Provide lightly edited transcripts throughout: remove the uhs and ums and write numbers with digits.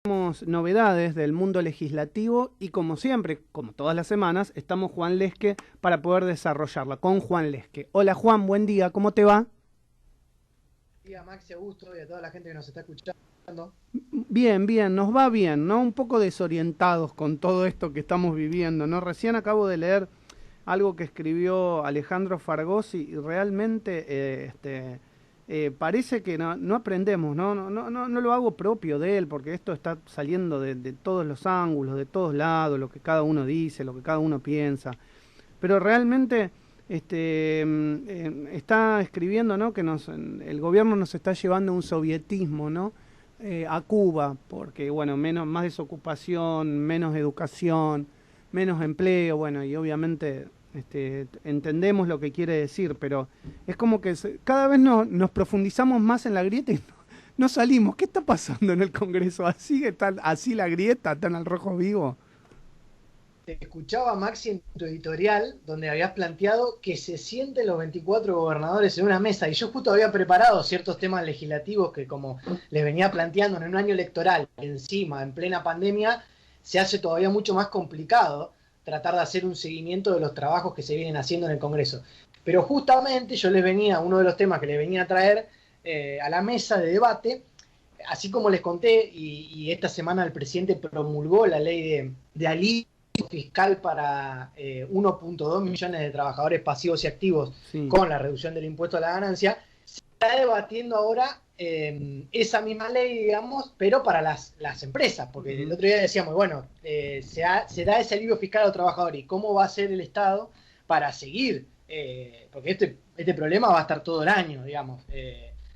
Tenemos novedades del mundo legislativo y como siempre, como todas las semanas, estamos Juan Lesque para poder desarrollarla con Juan Lesque. Hola Juan, buen día, ¿cómo te va? Día Maxi Augusto y a toda la gente que nos está escuchando. Bien, bien, nos va bien, ¿no? Un poco desorientados con todo esto que estamos viviendo, ¿no? Recién acabo de leer algo que escribió Alejandro Fargosi y realmente parece que no aprendemos, ¿no? No lo hago propio de él, porque esto está saliendo de todos los ángulos, de todos lados, lo que cada uno dice, lo que cada uno piensa. Pero realmente está escribiendo, ¿no? Que el gobierno nos está llevando a un sovietismo, ¿no? A Cuba, porque bueno, más desocupación, menos educación, menos empleo, bueno, y obviamente entendemos lo que quiere decir, pero es como que cada vez nos profundizamos más en la grieta y no salimos. ¿Qué está pasando en el Congreso? ¿Así la grieta, tan al rojo vivo? Te escuchaba Maxi en tu editorial donde habías planteado que se sienten los 24 gobernadores en una mesa y yo justo había preparado ciertos temas legislativos que como les venía planteando en un año electoral, encima, en plena pandemia, se hace todavía mucho más complicado tratar de hacer un seguimiento de los trabajos que se vienen haciendo en el Congreso. Pero justamente uno de los temas que les venía a traer a la mesa de debate, así como les conté, y esta semana el presidente promulgó la ley de alivio fiscal para 1.2 millones de trabajadores pasivos y activos Sí. con la reducción del impuesto a la ganancia, se está debatiendo ahora esa misma ley, digamos, pero para las empresas, porque el otro día decíamos, bueno, se da ese alivio fiscal a los trabajadores, ¿y cómo va a ser el Estado para seguir? Porque este problema va a estar todo el año, digamos,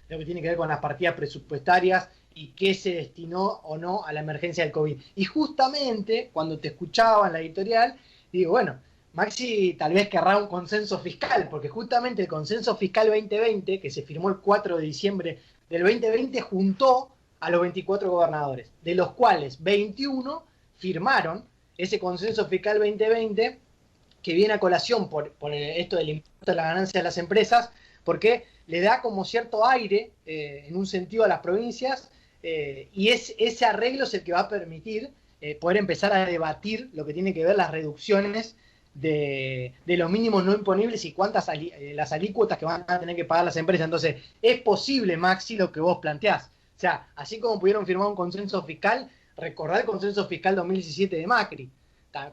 lo que tiene que ver con las partidas presupuestarias y qué se destinó o no a la emergencia del COVID. Y justamente cuando te escuchaba en la editorial, digo, bueno, Maxi tal vez querrá un consenso fiscal, porque justamente el consenso fiscal 2020, que se firmó el 4 de diciembre del 2020, juntó a los 24 gobernadores, de los cuales 21 firmaron ese consenso fiscal 2020 que viene a colación por esto del impuesto a la ganancia de las empresas, porque le da como cierto aire, en un sentido, a las provincias, y ese arreglo es el que va a permitir poder empezar a debatir lo que tiene que ver las reducciones de los mínimos no imponibles y las alícuotas que van a tener que pagar las empresas. Entonces, es posible, Maxi, lo que vos planteás. O sea, así como pudieron firmar un consenso fiscal, recordar el consenso fiscal 2017 de Macri,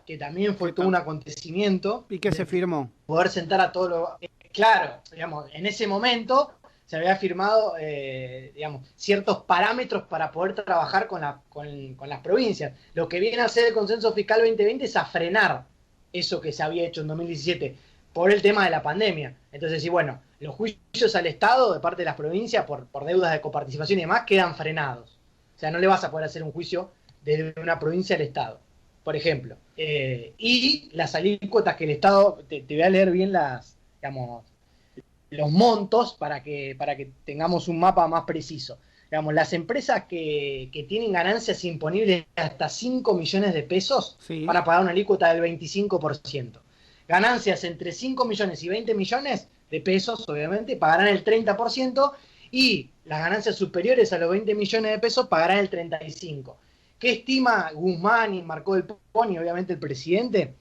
que también fue todo un acontecimiento ¿Y qué se de firmó? poder sentar a todos los... Claro, digamos, en ese momento se había firmado, digamos, ciertos parámetros para poder trabajar con las provincias. Lo que viene a hacer el consenso fiscal 2020 es a frenar eso que se había hecho en 2017 por el tema de la pandemia. Entonces, sí, bueno, los juicios al Estado de parte de las provincias por deudas de coparticipación y demás quedan frenados. O sea, no le vas a poder hacer un juicio desde una provincia al Estado, por ejemplo. Y las alícuotas que el Estado, te voy a leer bien digamos, los montos para que tengamos un mapa más preciso. Digamos, las empresas que tienen ganancias imponibles de hasta 5 millones de pesos Sí. van a pagar una alícuota del 25%. Ganancias entre 5 millones y 20 millones de pesos, obviamente, pagarán el 30%, y las ganancias superiores a los 20 millones de pesos pagarán el 35%. ¿Qué estima Guzmán y Marcó del Pony, obviamente el presidente,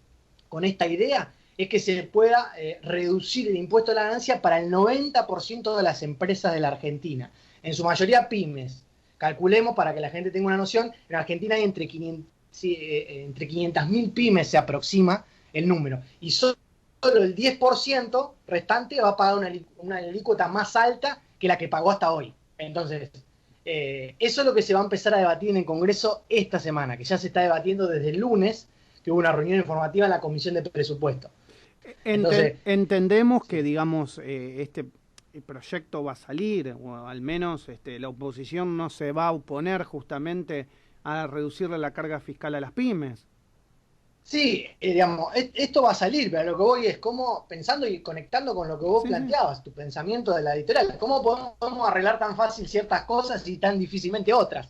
con esta idea? Es que se pueda reducir el impuesto a la ganancia para el 90% de las empresas de la Argentina, en su mayoría pymes. Calculemos, para que la gente tenga una noción, en Argentina hay entre 500.000 pymes, se aproxima el número, y solo el 10% restante va a pagar una alícuota más alta que la que pagó hasta hoy. Entonces, eso es lo que se va a empezar a debatir en el Congreso esta semana, que ya se está debatiendo desde el lunes, que hubo una reunión informativa en la Comisión de Presupuesto. Entonces, Entendemos que, sí. digamos, este proyecto va a salir, o al menos la oposición no se va a oponer justamente a reducirle la carga fiscal a las pymes. Sí, digamos, esto va a salir, pero lo que voy es cómo, pensando y conectando con lo que vos Sí, sí. planteabas, tu pensamiento de la editorial, cómo podemos arreglar tan fácil ciertas cosas y tan difícilmente otras,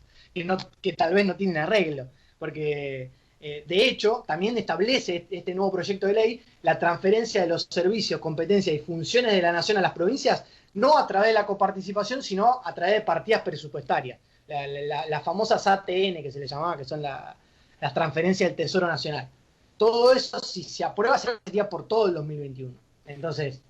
que tal vez no tienen arreglo. Porque, de hecho, también establece este nuevo proyecto de ley la transferencia de los servicios, competencias y funciones de la nación a las provincias, no a través de la coparticipación, sino a través de partidas presupuestarias. las famosas ATN que se le llamaba, que son las transferencias del Tesoro Nacional. Todo eso, si se aprueba, sería por todo el 2021. Entonces,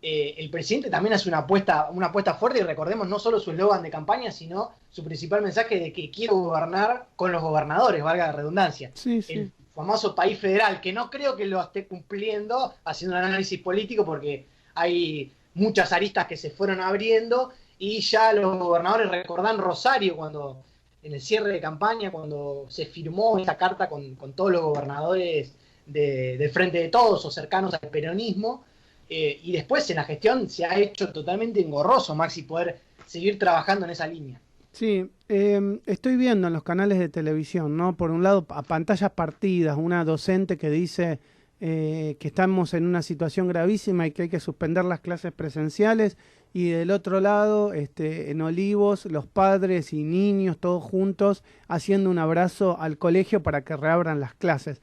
el presidente también hace una apuesta fuerte, y recordemos no solo su eslogan de campaña, sino su principal mensaje de que quiere gobernar con los gobernadores, valga la redundancia. Sí, sí. El famoso país federal, que no creo que lo esté cumpliendo haciendo un análisis político, porque hay muchas aristas que se fueron abriendo, y ya los gobernadores recordan Rosario cuando en el cierre de campaña, cuando se firmó esta carta con todos los gobernadores del Frente de Todos o cercanos al peronismo, y después en la gestión se ha hecho totalmente engorroso, Maxi, poder seguir trabajando en esa línea. Sí, estoy viendo en los canales de televisión, ¿no? Por un lado, a pantallas partidas, una docente que dice que estamos en una situación gravísima y que hay que suspender las clases presenciales, y del otro lado, en Olivos, los padres y niños todos juntos haciendo un abrazo al colegio para que reabran las clases.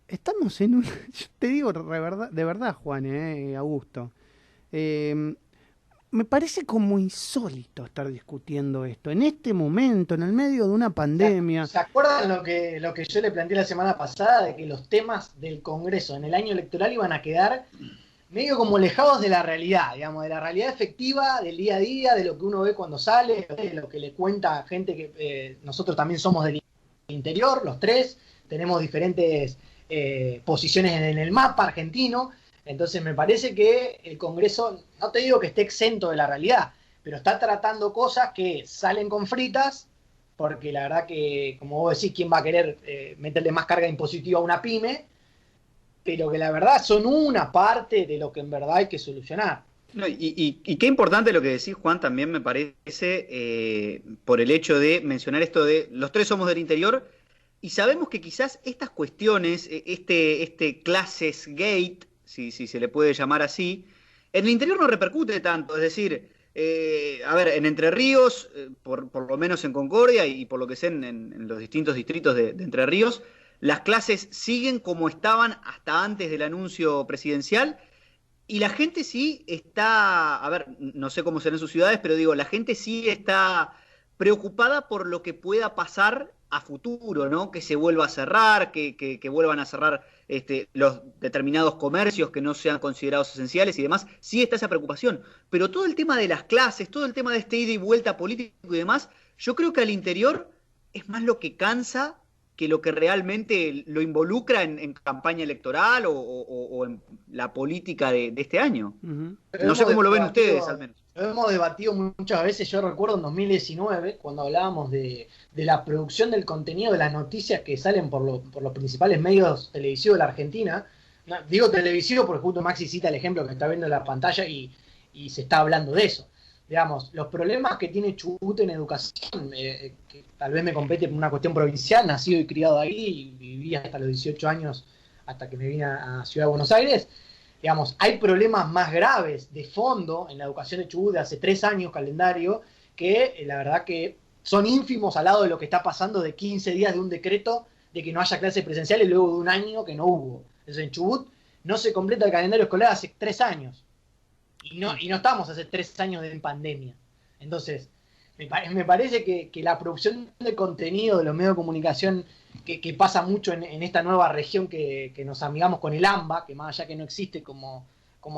Estamos en un... Yo te digo de verdad, Juan, Augusto, me parece como insólito estar discutiendo esto en este momento, en el medio de una pandemia. ¿Se acuerdan lo que yo le planteé la semana pasada, de que los temas del Congreso en el año electoral iban a quedar medio como alejados de la realidad, digamos, de la realidad efectiva, del día a día, de lo que uno ve cuando sale, de lo que le cuenta a gente que nosotros también somos del interior, los tres, tenemos diferentes posiciones en el mapa argentino? Entonces me parece que el Congreso, no te digo que esté exento de la realidad, pero está tratando cosas que salen con fritas, porque la verdad que, como vos decís, ¿quién va a querer meterle más carga impositiva a una pyme? Pero que la verdad son una parte de lo que en verdad hay que solucionar. No, y qué importante lo que decís, Juan, también me parece, por el hecho de mencionar esto de los tres somos del interior, y sabemos que quizás estas cuestiones, este clases gate, si se le puede llamar así, en el interior no repercute tanto. Es decir, a ver, en Entre Ríos, por lo menos en Concordia y por lo que sé en los distintos distritos de Entre Ríos, las clases siguen como estaban hasta antes del anuncio presidencial, y la gente sí está, a ver, no sé cómo será en sus ciudades, pero digo, la gente sí está preocupada por lo que pueda pasar a futuro, ¿no? Que se vuelva a cerrar, que vuelvan a cerrar los determinados comercios que no sean considerados esenciales y demás. Sí está esa preocupación, pero todo el tema de las clases, todo el tema de este ida y vuelta político y demás, yo creo que al interior es más lo que cansa que lo que realmente lo involucra en campaña electoral o en la política de este año. Uh-huh. No sé cómo lo ven ustedes, al menos. Lo hemos debatido muchas veces. Yo recuerdo en 2019, cuando hablábamos de la producción del contenido de las noticias que salen por los principales medios televisivos de la Argentina. No, digo televisivo porque justo Maxi cita el ejemplo que está viendo en la pantalla y se está hablando de eso. Digamos, los problemas que tiene Chubut en educación, que tal vez me compete por una cuestión provincial, nacido y criado ahí, y viví hasta los 18 años, hasta que me vine a Ciudad de Buenos Aires. Digamos, hay problemas más graves de fondo en la educación de Chubut de hace 3 años calendario, que la verdad que son ínfimos al lado de lo que está pasando de 15 días de un decreto de que no haya clases presenciales luego de un año que no hubo. Entonces en Chubut no se completa el calendario escolar hace 3 años. Y no estamos hace 3 años de pandemia. Entonces, me parece que la producción de contenido de los medios de comunicación, que pasa mucho en esta nueva región que nos amigamos con el AMBA, que más allá que no existe como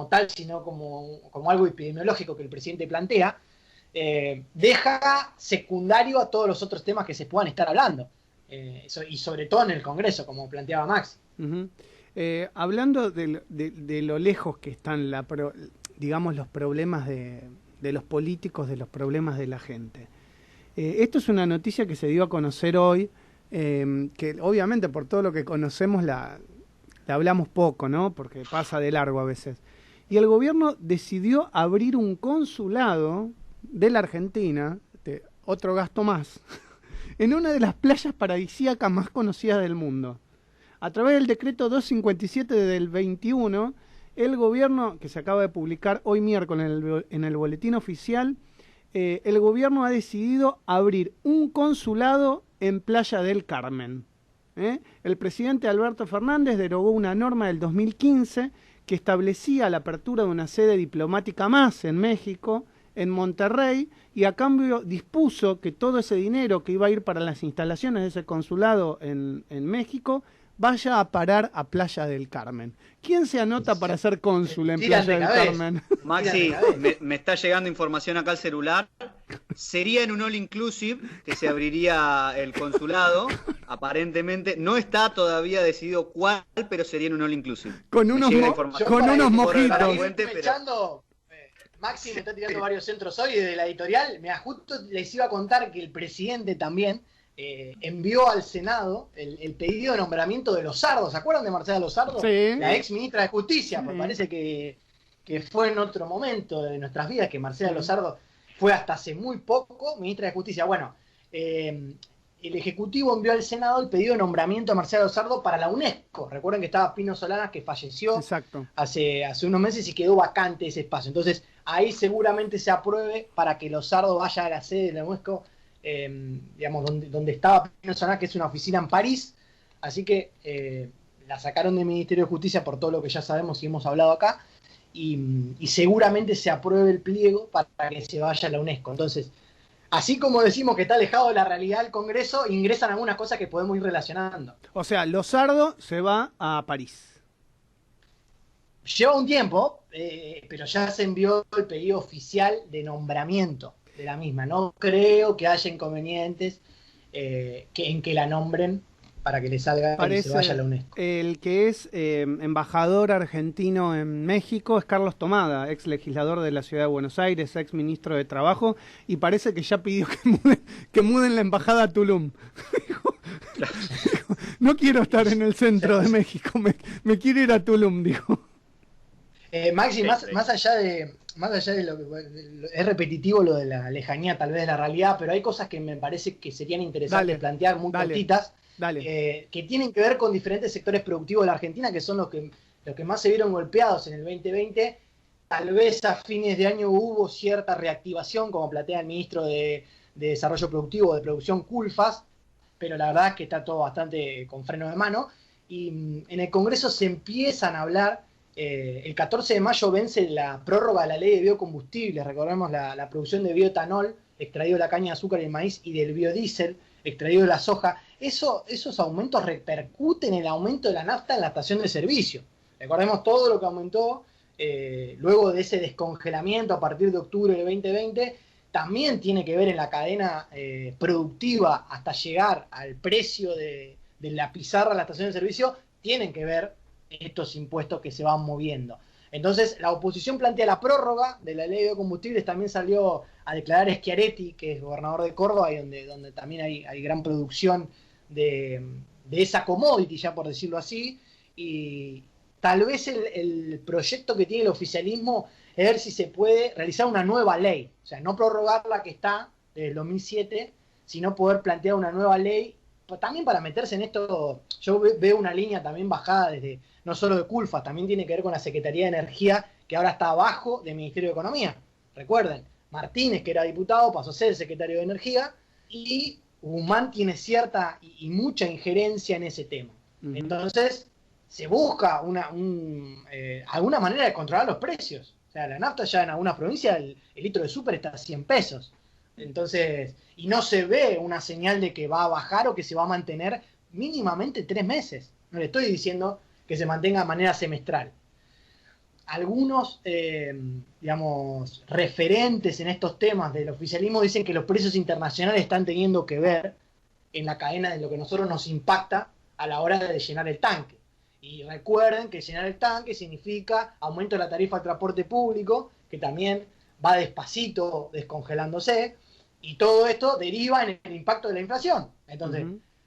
tal, sino como algo epidemiológico que el presidente plantea, deja secundario a todos los otros temas que se puedan estar hablando. Y sobre todo en el Congreso, como planteaba Max. Uh-huh. Hablando de lo lejos que están digamos los problemas de los políticos, de los problemas de la gente. Esto es una noticia que se dio a conocer hoy, que obviamente por todo lo que conocemos la hablamos poco, ¿no? Porque pasa de largo a veces. Y el gobierno decidió abrir un consulado de la Argentina, otro gasto más, en una de las playas paradisíacas más conocidas del mundo. A través del decreto 257 del 21, el gobierno, que se acaba de publicar hoy miércoles en el boletín oficial, el gobierno ha decidido abrir un consulado en Playa del Carmen. El presidente Alberto Fernández derogó una norma del 2015 que establecía la apertura de una sede diplomática más en México, en Monterrey y a cambio dispuso que todo ese dinero que iba a ir para las instalaciones de ese consulado en México vaya a parar a Playa del Carmen. ¿Quién se anota para ser cónsul en Playa del Carmen? Maxi, me está llegando información acá al celular. Sería en un all inclusive que se abriría el consulado, aparentemente. No está todavía decidido cuál, pero sería en un all inclusive. Con unos mojitos. Maxi me está tirando varios centros hoy desde la editorial. Mira, justo les iba a contar que el presidente también envió al Senado el pedido de nombramiento de Losardo. ¿Se acuerdan de Marcela Losardo? Sí. La ex ministra de Justicia. Pues parece que fue en otro momento de nuestras vidas que Marcela Losardo fue hasta hace muy poco ministra de Justicia. Bueno, el Ejecutivo envió al Senado el pedido de nombramiento de Marcela Losardo para la UNESCO. Recuerden que estaba Pino Solanas, que falleció hace unos meses y quedó vacante ese espacio. Entonces, ahí seguramente se apruebe para que Losardo vaya a la sede de la UNESCO, digamos, donde estaba Pino Solanas, que es una oficina en París. Así que la sacaron del Ministerio de Justicia por todo lo que ya sabemos y hemos hablado acá. Y seguramente se apruebe el pliego para que se vaya a la UNESCO. Entonces, así como decimos que está alejado de la realidad del Congreso, ingresan algunas cosas que podemos ir relacionando. O sea, Losardo se va a París. Lleva un tiempo, pero ya se envió el pedido oficial de nombramiento de la misma. No creo que haya inconvenientes en que la nombren para que le salga y se vaya a la UNESCO. El que es embajador argentino en México es Carlos Tomada, ex legislador de la Ciudad de Buenos Aires, ex ministro de Trabajo, y parece que ya pidió que muden la embajada a Tulum. Dijo, no quiero estar en el centro de México, me quiero ir a Tulum, dijo. Maxi, más allá de lo que es repetitivo lo de la lejanía tal vez de la realidad, pero hay cosas que me parece que serían interesantes plantear muy cortitas. Que tienen que ver con diferentes sectores productivos de la Argentina, que son los que más se vieron golpeados en el 2020. Tal vez a fines de año hubo cierta reactivación, como plantea el ministro de Desarrollo Productivo, de Producción Culfas, pero la verdad es que está todo bastante con freno de mano. Y en el Congreso se empiezan a hablar, el 14 de mayo vence la prórroga de la ley de biocombustibles, recordemos la producción de bioetanol, extraído de la caña de azúcar y el maíz, y del biodiesel, extraído de la soja. Esos aumentos repercuten en el aumento de la nafta en la estación de servicio. Recordemos todo lo que aumentó luego de ese descongelamiento a partir de octubre del 2020, también tiene que ver en la cadena productiva hasta llegar al precio de la pizarra a la estación de servicio, tienen que ver estos impuestos que se van moviendo. Entonces, la oposición plantea la prórroga de la ley de biocombustibles. También salió a declarar Schiaretti, que es gobernador de Córdoba, y donde también hay gran producción de esa commodity, ya por decirlo así. Y tal vez el proyecto que tiene el oficialismo es ver si se puede realizar una nueva ley. O sea, no prorrogar la que está desde el 2007, sino poder plantear una nueva ley, también para meterse en esto. Yo veo una línea también bajada desde, no solo de Culfas, también tiene que ver con la Secretaría de Energía, que ahora está abajo del Ministerio de Economía. Recuerden, Martínez, que era diputado, pasó a ser el secretario de Energía, y Guzmán tiene cierta y mucha injerencia en ese tema. Entonces, se busca alguna manera de controlar los precios. O sea, la nafta ya en algunas provincias, el litro de súper está a 100 pesos. Entonces, y no se ve una señal de que va a bajar o que se va a mantener mínimamente 3 meses. No le estoy diciendo que se mantenga de manera semestral. Algunos, digamos, referentes en estos temas del oficialismo dicen que los precios internacionales están teniendo que ver en la cadena de lo que a nosotros nos impacta a la hora de llenar el tanque. Y recuerden que llenar el tanque significa aumento de la tarifa de transporte público, que también va despacito descongelándose, y todo esto deriva en el impacto de la inflación. Entonces,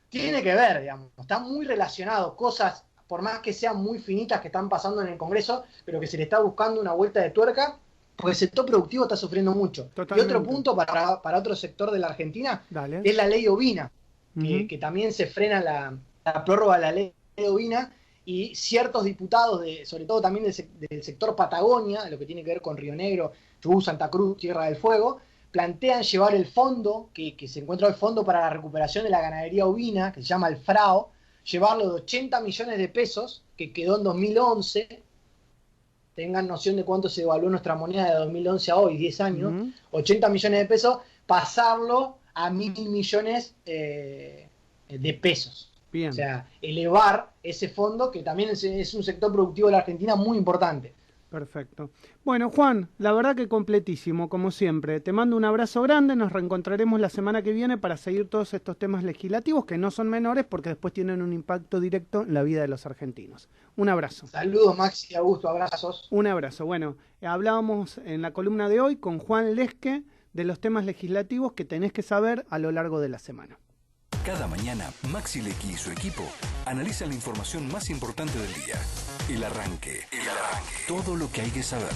tiene que ver, digamos, está muy relacionado, cosas, por más que sean muy finitas, que están pasando en el Congreso, pero que se le está buscando una vuelta de tuerca, porque el sector productivo está sufriendo mucho. Totalmente. Y otro punto para otro sector de la Argentina es la ley ovina, que también se frena la prórroga de la ley ovina, y ciertos diputados, sobre todo también del sector Patagonia, lo que tiene que ver con Río Negro, Chubut, Santa Cruz, Tierra del Fuego, plantean llevar el fondo, que se encuentra el Fondo para la Recuperación de la Ganadería Ovina, que se llama el FRAO, llevarlo de 80 millones de pesos, que quedó en 2011, tengan noción de cuánto se devaluó nuestra moneda de 2011 a hoy, 10 años, 80 millones de pesos, pasarlo a 1.000 millones de pesos. Bien. O sea, elevar ese fondo, que también es un sector productivo de la Argentina muy importante. Perfecto. Bueno, Juan, la verdad que completísimo, como siempre. Te mando un abrazo grande, nos reencontraremos la semana que viene para seguir todos estos temas legislativos, que no son menores porque después tienen un impacto directo en la vida de los argentinos. Un abrazo. Saludos, Maxi, Augusto, abrazos. Un abrazo. Bueno, hablábamos en la columna de hoy con Juan Lesque de los temas legislativos que tenés que saber a lo largo de la semana. Cada mañana, Maxi Lequi y su equipo analizan la información más importante del día. El arranque. Todo lo que hay que saber.